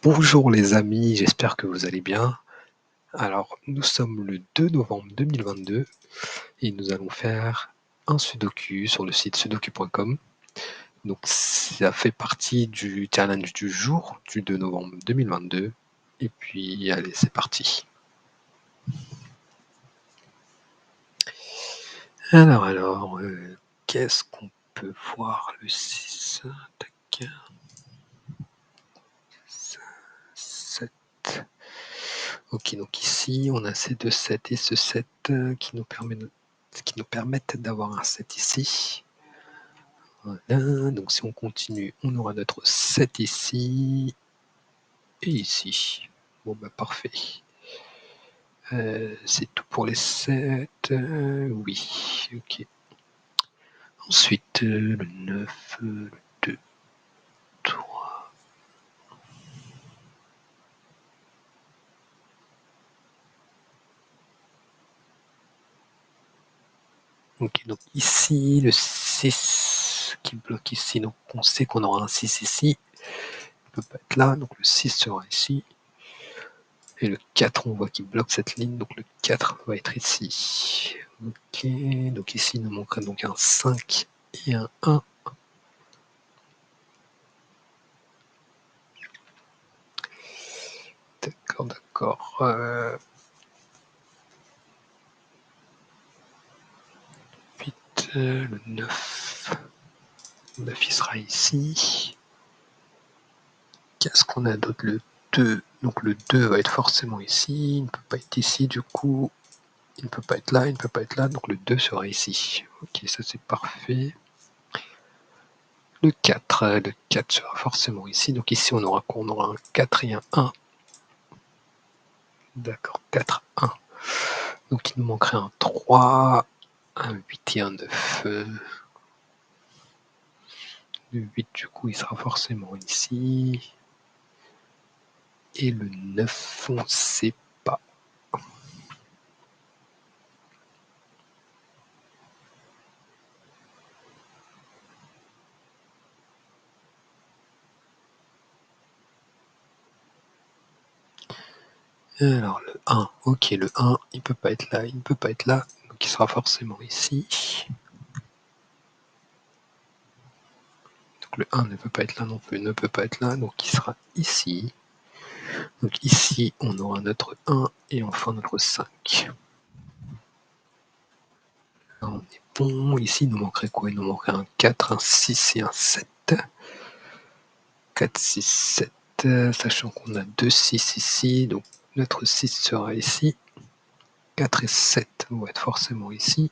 Bonjour les amis, j'espère que vous allez bien. Alors, nous sommes le 2 novembre 2022 et nous allons faire un sudoku sur le site sudoku.com. Donc, ça fait partie du challenge du jour du 2 novembre 2022. Et puis, allez, c'est parti. Alors, qu'est-ce qu'on peut voir le 6? Tac. 7. Ok, donc ici, on a ces deux 7 et ce 7 qui nous permettent d'avoir un 7 ici. Voilà, donc si on continue, on aura notre 7 ici et ici. Bon, bah parfait. C'est tout pour les 7. Oui, ok. Ensuite, le 9, le 2, 3. Ok, donc ici, le 6 qui bloque ici. Donc on sait qu'on aura un 6 ici. Il ne peut pas être là, donc le 6 sera ici. Et le 4, on voit qu'il bloque cette ligne, donc le 4 va être ici. Ok, donc ici, il nous manquerait donc un 5 et un 1. D'accord, d'accord. Ensuite, le 9. Le 9, il sera ici. Qu'est-ce qu'on a d'autre? Le 2. Donc le 2 va être forcément ici. Il ne peut pas être ici, du coup. Il ne peut pas être là, il ne peut pas être là. Donc le 2 sera ici. Ok, ça c'est parfait. Le 4 sera forcément ici. Donc ici, on aura quoi? On aura un 4 et un 1. D'accord, 4, 1. Donc il nous manquerait un 3, un 8 et un 9. Le 8, du coup, il sera forcément ici. Et le 9, on ne sait pas. Alors le 1, ok, le 1, il ne peut pas être là, il ne peut pas être là. Donc il sera forcément ici. Donc le 1 ne peut pas être là non plus, ne peut pas être là, donc il sera ici. Donc ici, on aura notre 1 et enfin notre 5. Là, on est bon. Ici, il nous manquerait quoi? Il nous manquerait un 4, un 6 et un 7. 4, 6, 7, sachant qu'on a 2 6 ici, donc notre 6 sera ici. 4 et 7 vont être forcément ici.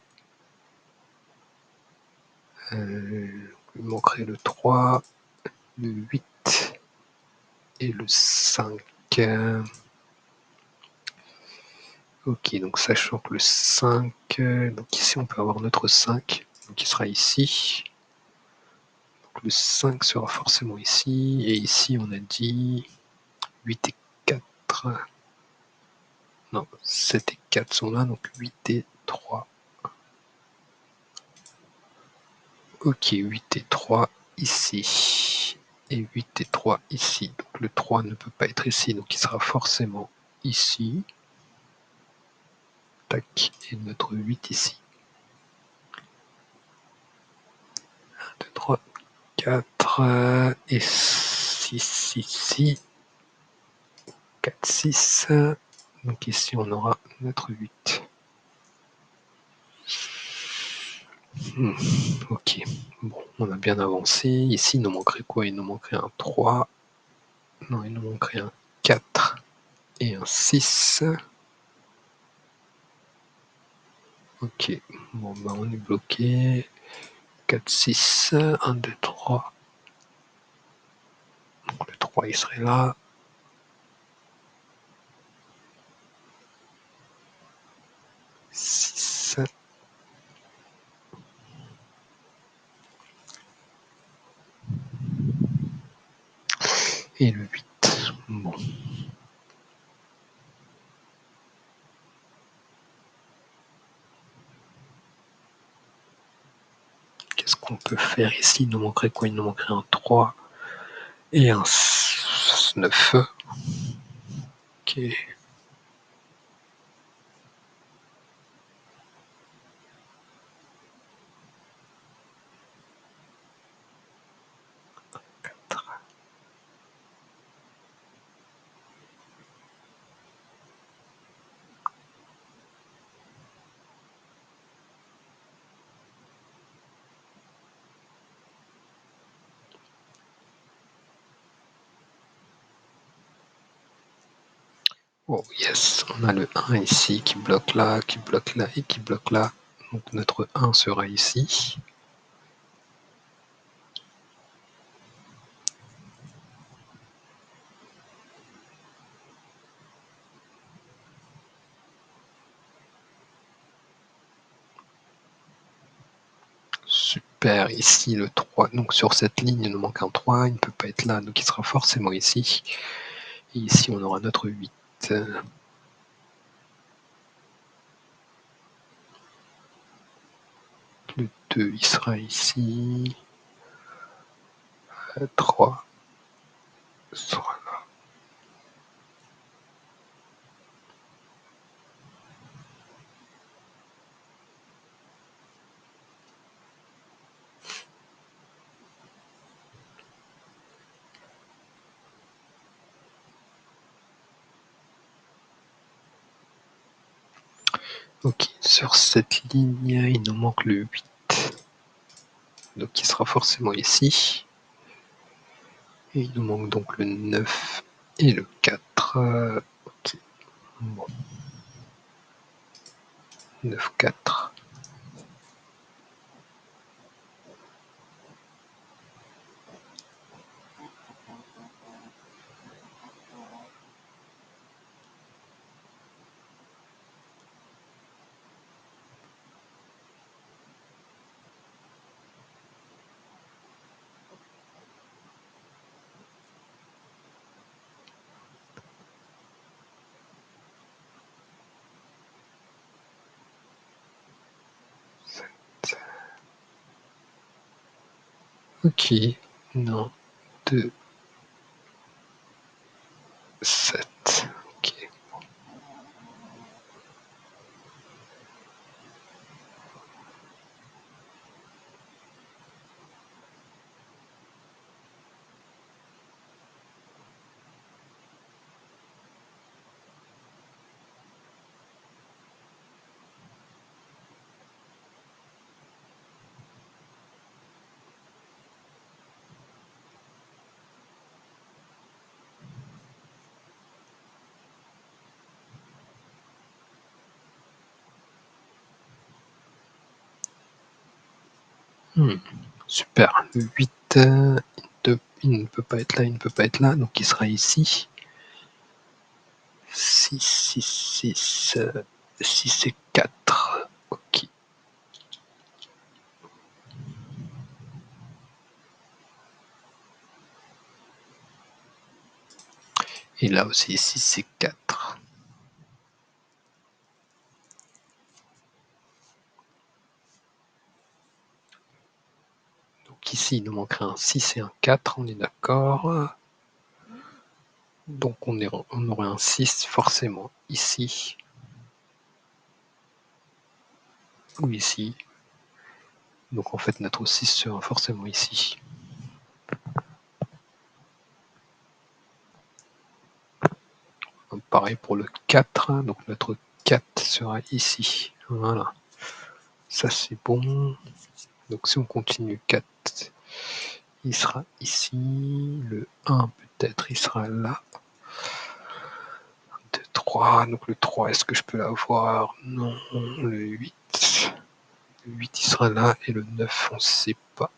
Il manquerait le 3, le 8 et le 5. Ok, donc sachant que le 5, donc ici on peut avoir notre 5, donc il sera ici. Donc le 5 sera forcément ici, et ici on a dit 8 et 4. Non, 7 et 4 sont là, donc 8 et 3. Ok, 8 et 3 ici. Et 8 et 3 ici. Donc le 3 ne peut pas être ici, donc il sera forcément ici. Tac, et notre 8 ici. 1, 2, 3, 4 et 6 ici. 4, 6. Donc ici on aura notre 8. Ok, bon, on a bien avancé. Ici il nous manquerait quoi? Il nous manquerait un 3. Non, il nous manquerait un 4 et un 6. Ok, bon bah on est bloqué. 4, 6, 1, 2, 3. Donc le 3 il serait là. 6. Et le 8. Bon. Qu'est-ce qu'on peut faire ici? Il nous manquerait quoi? Il nous manquerait un 3 et un plus 9. Ok. Oh yes, on a le 1 ici qui bloque là, qui bloque là et qui bloque là. Donc notre 1 sera ici. Super, ici le 3. Donc sur cette ligne, il nous manque un 3, il ne peut pas être là, donc il sera forcément ici. Et ici, on aura notre 8. Le 2, il sera ici. 3 sera là. Ok, sur cette ligne, il nous manque le 8. Donc il sera forcément ici. Et il nous manque donc le 9 et le 4. Ok. Bon. 9, 4. Ok. Non. 2, 7. Ok. Super. Le 8, il ne peut pas être là, il ne peut pas être là, donc il sera ici. 6, 6, 6, 6 et 4. Ok. Et là aussi, 6 et 4. Donc ici, il nous manquerait un 6 et un 4, on est d'accord. Donc on aurait un 6 forcément ici. Ou ici. Donc en fait, notre 6 sera forcément ici. Pareil pour le 4, donc notre 4 sera ici. Voilà. Ça c'est bon. Donc si on continue 4, il sera ici. Le 1 peut-être, il sera là. 2, 3. Donc le 3, est-ce que je peux l'avoir? Non. Le 8. Le 8, il sera là. Et le 9, on ne sait pas.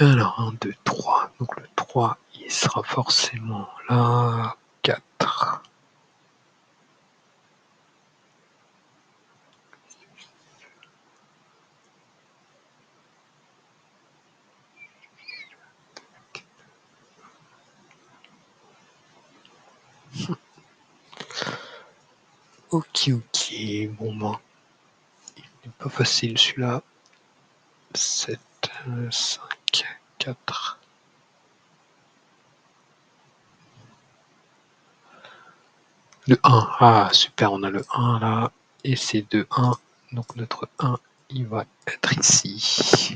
Alors, 1, 2, 3. Donc le 3, il est il sera forcément là. 4. Ok, bon ben, il n'est pas facile celui-là. 7, 5, 4. Le 1, ah super, on a le 1 là, et c'est de 1, donc notre 1, il va être ici.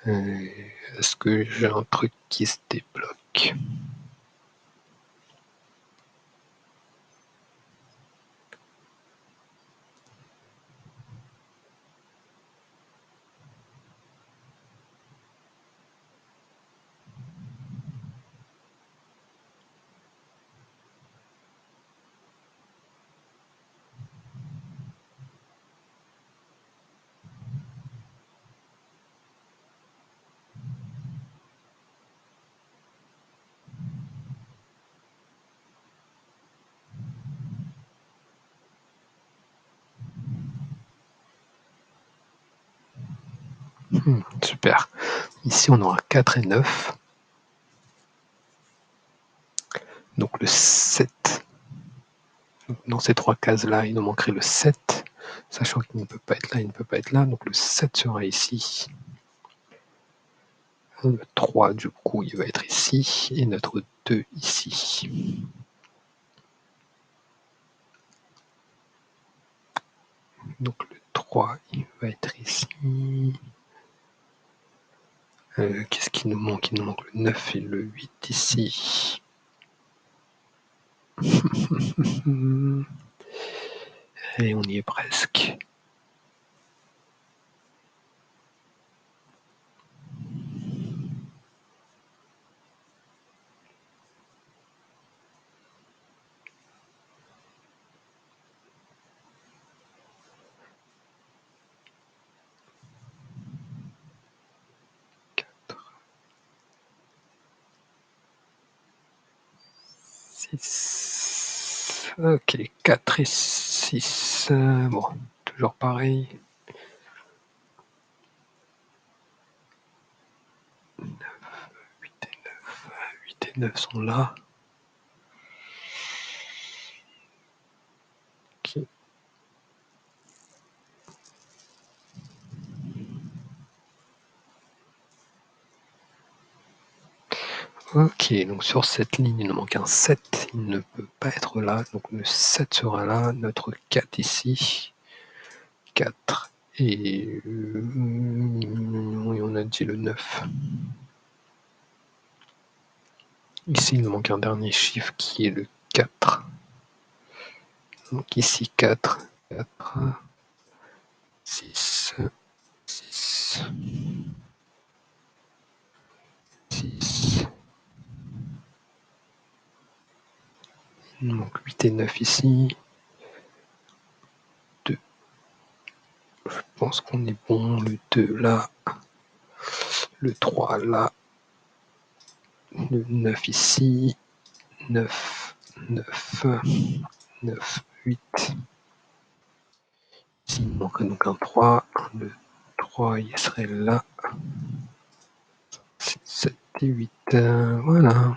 Est-ce que j'ai un truc qui se débloque? Super. Ici, on aura 4 et 9. Donc le 7. Donc, dans ces 3 cases-là, il nous manquerait le 7. Sachant qu'il ne peut pas être là, il ne peut pas être là. Donc le 7 sera ici. Le 3, du coup, il va être ici. Et notre 2 ici. Donc le 3, il va être ici. Qu'est-ce qu'il nous manque? Il nous manque le 9 et le 8 ici. Et on y est presque. Ok, 4 et 6. Bon, toujours pareil. 9, 8 et 9. 8 et 9 sont là. Ok. Ok, donc sur cette ligne, il nous manque un 7. Il ne peut pas être là. Donc le 7 sera là. Notre 4 ici. 4. Et oui, on a dit le 9. Ici, il nous manque un dernier chiffre qui est le 4. Donc ici, 4. 4. 6. 6. 6. Il nous manque 8 et 9 ici. 2. Je pense qu'on est bon. Le 2 là. Le 3 là. Le 9 ici. 9. 9. 9. 8. Ici, il manquerait donc un 3. Le 3, il serait là. 6, 7 et 8. Voilà.